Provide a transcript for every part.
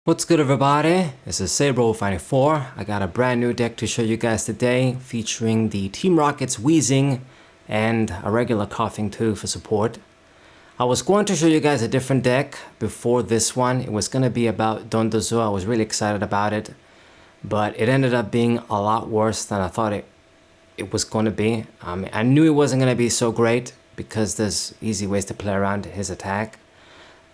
What's good, everybody? This is Sabro594. I got a brand new deck to show you guys today, featuring the Team Rocket's Weezing and a regular koffing too for support. I was going to show you guys a different deck before this one. It was going to be about Dondozo. I was really excited about it, but it ended up being a lot worse than I thought it was going to be. I knew it wasn't going to be so great because there's easy ways to play around his attack,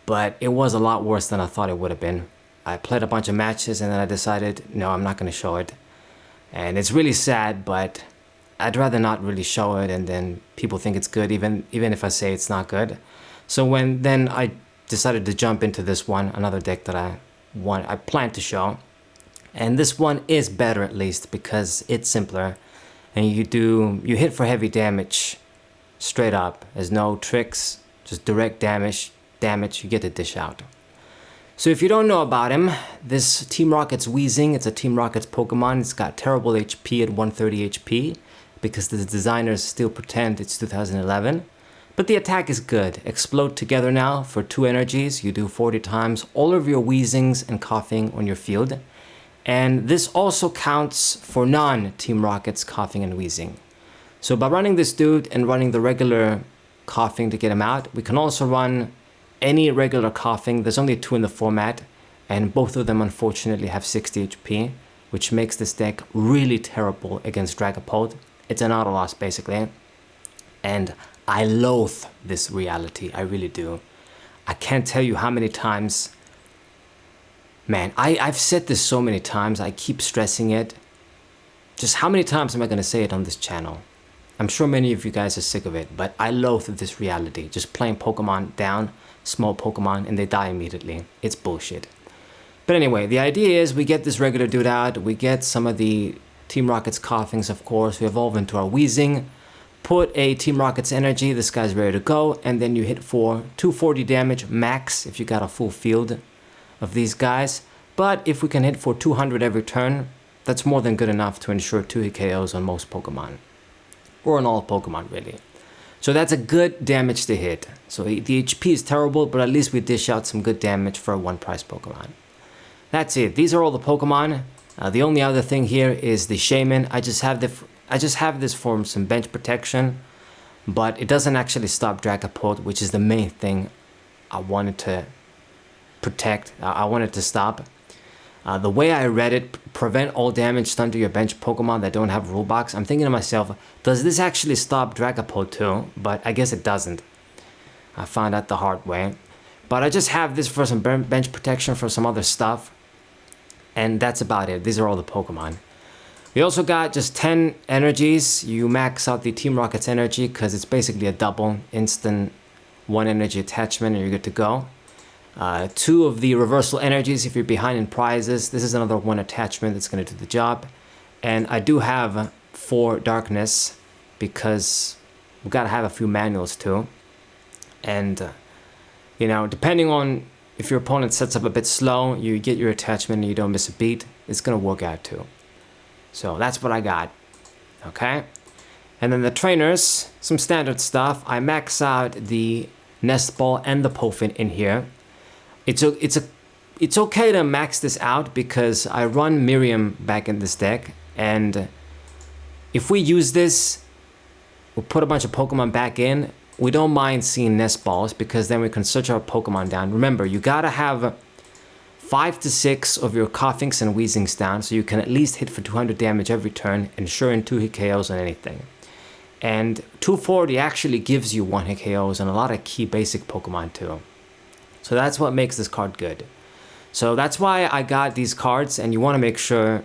but it was a lot worse than I thought it would have been. I played a bunch of matches and then I decided, no, I'm not going to show it. And it's really sad, but I'd rather not really show it and then people think it's good, even if I say it's not good. So then I decided to jump into this one, another deck that I plan to show. And this one is better, at least, because it's simpler. And you hit for heavy damage straight up. There's no tricks, just direct damage you get to dish out. So if you don't know about him, this Team Rocket's Weezing, it's a Team Rocket's Pokemon. It's got terrible HP at 130 HP because the designers still pretend it's 2011. But the attack is good. Explode together now for 2 energies. You do 40 times all of your Weezings and koffing on your field. And this also counts for non-Team Rocket's koffing and Weezing. So by running this dude and running the regular koffing to get him out, we can also run any regular koffing. There's only 2 in the format, and both of them unfortunately have 60 HP, which makes this deck really terrible against Dragapult. It's an auto loss basically, and I loathe this reality, I really do. I can't tell you how many times, man, I've said this so many times, I keep stressing it. Just how many times am I going to say it on this channel? I'm sure many of you guys are sick of it, but I loathe this reality. Just playing Pokemon down, small Pokemon, and they die immediately. It's bullshit. But anyway, the idea is we get this regular dude out, we get some of the Team Rocket's koffings, of course, we evolve into our Weezing, put a Team Rocket's energy, this guy's ready to go, and then you hit for 240 damage max if you got a full field of these guys. But if we can hit for 200 every turn, that's more than good enough to ensure 2 hit KOs on most Pokemon. Or on all Pokemon, really. So that's a good damage to hit. So the HP is terrible, but at least we dish out some good damage for a 1-price Pokemon. That's it. These are all the Pokemon. The only other thing here is the Shaman. I just have this for some bench protection, but it doesn't actually stop Dragapult, which is the main thing I wanted to protect. I wanted to stop. The way I read it, prevent all damage done to your bench Pokemon that don't have rulebox. I'm thinking to myself, does this actually stop Dragapult too? But I guess it doesn't. I found out the hard way. But I just have this for some bench protection for some other stuff. And that's about it. These are all the Pokemon. We also got just 10 energies. You max out the Team Rocket's energy because it's basically a double instant 1 energy attachment and you're good to go. 2 of the reversal energies if you're behind in prizes. This is another 1 attachment that's going to do the job. And I do have 4 darkness because we've got to have a few manuals too. And you know, depending on if your opponent sets up a bit slow, you get your attachment and you don't miss a beat, it's going to work out too. So that's what I got. Okay. And then the trainers, some standard stuff. I max out the Nest Ball and the Koffing in here. It's okay to max this out because I run Miriam back in this deck, and if we use this, we'll put a bunch of Pokemon back in. We don't mind seeing Nest Balls because then we can search our Pokemon down. Remember, you gotta have 5 to 6 of your Koffings and Weezings down so you can at least hit for 200 damage every turn, ensuring 2 hit KOs on anything. And 240 actually gives you 1 hit KOs on a lot of key basic Pokemon too. So that's what makes this card good. So that's why I got these cards, and you want to make sure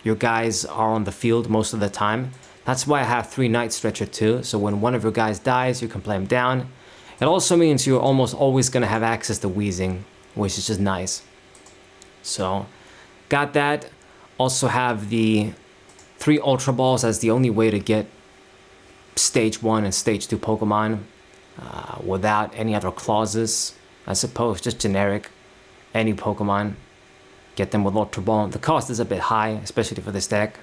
your guys are on the field most of the time. That's why I have 3 Night Stretcher too, so when one of your guys dies, you can play him down. It also means you're almost always going to have access to Weezing, which is just nice. So, got that. Also have the 3 Ultra Balls as the only way to get Stage 1 and Stage 2 Pokemon without any other clauses. I suppose, just generic, any Pokemon, get them with Ultra Ball. The cost is a bit high, especially for this deck,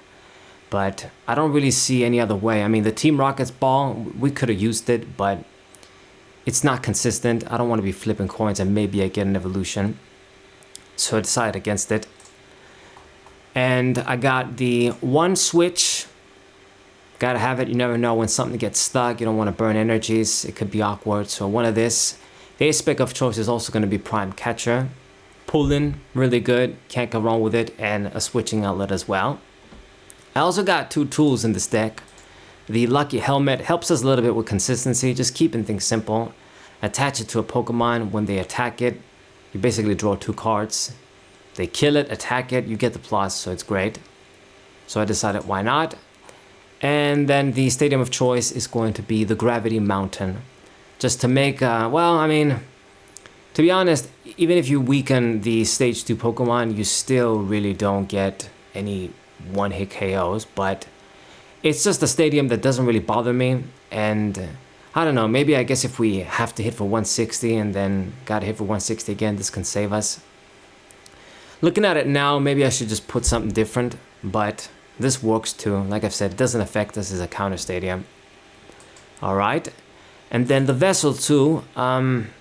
but I don't really see any other way. I mean, the Team Rocket's Ball, we could have used it, but it's not consistent. I don't want to be flipping coins and maybe I get an evolution. so I decided against it. And I got the one switch. Gotta have it. You never know when something gets stuck. You don't want to burn energies. It could be awkward. So one of this. The ace spec of choice is also going to be Prime Catcher. Pull-in, really good. Can't go wrong with it. And a switching outlet as well. I also got two tools in this deck. The Lucky Helmet helps us a little bit with consistency, just keeping things simple. Attach it to a Pokemon. When they attack it, you basically draw 2 cards. They kill it, attack it, you get the plus, so it's great. So I decided why not. And then the stadium of choice is going to be the Gravity Mountain. Just to make, well, I mean, to be honest, even if you weaken the stage 2 Pokemon, you still really don't get any one-hit KOs, but it's just a stadium that doesn't really bother me. And I don't know, maybe I guess if we have to hit for 160 and then gotta hit for 160 again, this can save us. Looking at it now, maybe I should just put something different, but this works too. Like I've said, it doesn't affect us as a counter stadium. Alright, and then the Vessel too, kind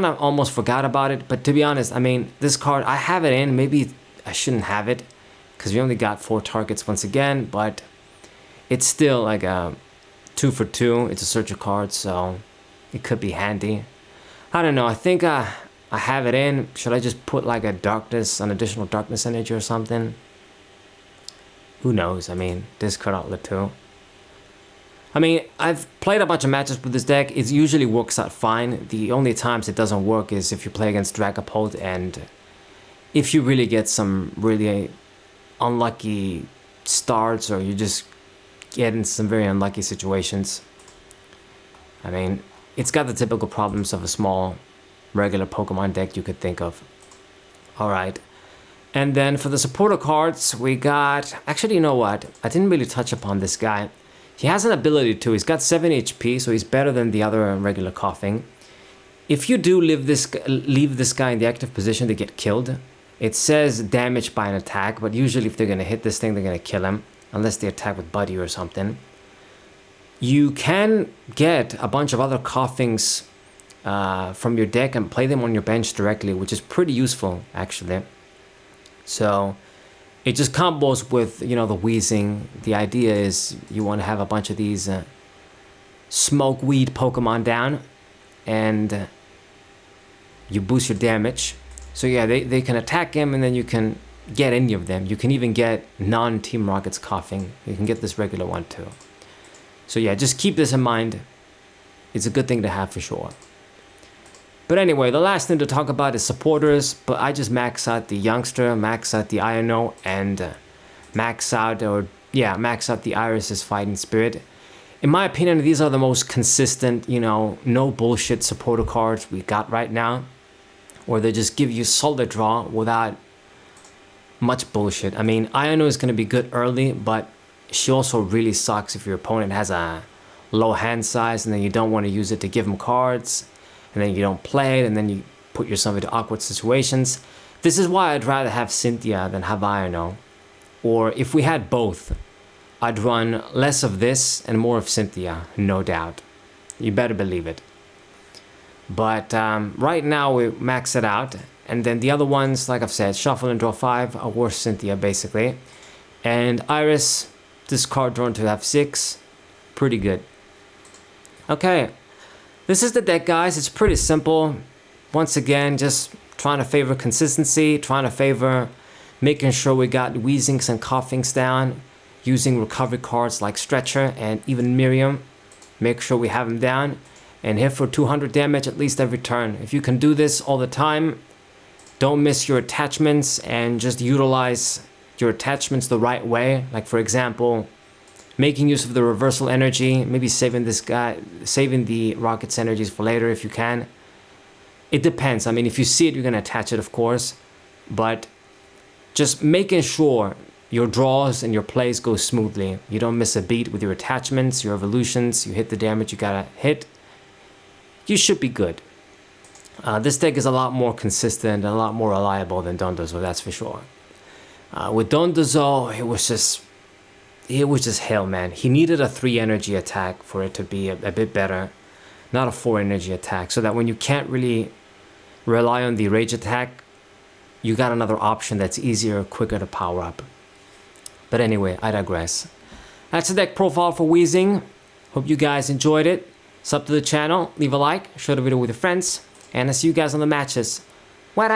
of almost forgot about it, but to be honest, I mean, this card, I have it in, maybe I shouldn't have it, because we only got 4 targets once again, but it's still like a 2 for 2. It's a searcher card, so it could be handy. I don't know. I think I have it in. Should I just put like an additional darkness energy or something? Who knows? I mean, discard outlet too. I mean, I've played a bunch of matches with this deck. It usually works out fine. The only times it doesn't work is if you play against Dragapult and if you really get some really unlucky starts or you just get in some very unlucky situations. I mean, it's got the typical problems of a small regular Pokemon deck you could think of. Alright, and then for the supporter cards we got, actually, you know what, I didn't really touch upon this guy. He has an ability too. He's got 7 HP, so he's better than the other regular koffing. If you do leave this guy in the active position to get killed, it says damaged by an attack, but usually if they're going to hit this thing, they're going to kill him, unless they attack with Buddy or something. You can get a bunch of other koffings from your deck and play them on your bench directly, which is pretty useful, actually. So it just combos with, you know, the Weezing. The idea is you want to have a bunch of these smoke weed Pokemon down, and you boost your damage. So yeah, they can attack him, and then you can get any of them. You can even get non-Team Rocket's koffing. You can get this regular one too. So yeah, just keep this in mind. It's a good thing to have for sure. But anyway, the last thing to talk about is supporters, but I just max out the Youngster, max out the Iono, and max out the Iris's Fighting Spirit. In my opinion, these are the most consistent, you know, no bullshit supporter cards we got right now, where they just give you solid draw without much bullshit. I mean, Iono is going to be good early, but she also really sucks if your opponent has a low hand size and then you don't want to use it to give them cards, and then you don't play it, and then you put yourself into awkward situations. This is why I'd rather have Cynthia than have Iono. Or if we had both, I'd run less of this and more of Cynthia, no doubt. You better believe it. But right now we max it out, and then the other ones, like I've said, shuffle and draw 5 are worse Cynthia basically. And Iris, discard drawn to have 6, pretty good. Okay, this is the deck, guys. It's pretty simple. Once again, just trying to favor consistency, trying to favor making sure we got Weezings and koffings down, using recovery cards like Stretcher and even Miriam. Make sure we have them down and hit for 200 damage at least every turn. If you can do this all the time, don't miss your attachments and just utilize your attachments the right way. Like for example, making use of the reversal energy, maybe saving the Rocket's energies for later if you can. It depends. I mean, if you see it, you're going to attach it, of course. But just making sure your draws and your plays go smoothly. You don't miss a beat with your attachments, your evolutions. You hit the damage you got to hit. You should be good. This deck is a lot more consistent and a lot more reliable than Dondozo, that's for sure. With Dondozo, it was just hell, man. He needed a 3 energy attack for it to be a bit better, not a 4 energy attack, so that when you can't really rely on the rage attack, you got another option that's easier, quicker to power up. But anyway, I digress. That's the deck profile for Weezing. Hope you guys enjoyed it. Sub to the channel, leave a like, share the video with your friends, and I'll see you guys on the matches. What